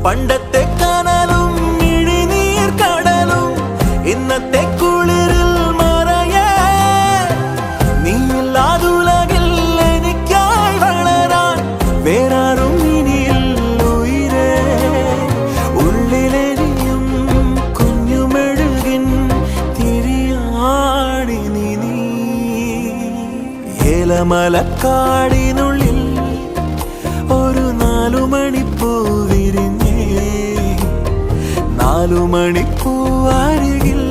പണ്ടത്തെ കനലും ഇഴിനീർ കടലും ഇന്നത്തെ കുളിരിൽ മറയേ നീയില്ലാതുലകിൽ എനിക്കായി വളരാൻ വേറാരും ഇനിയില്ല ഉയിരേ ഉള്ളിലെരിയും കുഞ്ഞുമെഴുകിൻ തിരിയാണി നീ ഏലമലക്കാടിനുള്ളിൽ ഒരു 4 മണിപ്പൂ വിരിഞ്ഞേ 4 മണിപ്പൂ അരികിൽ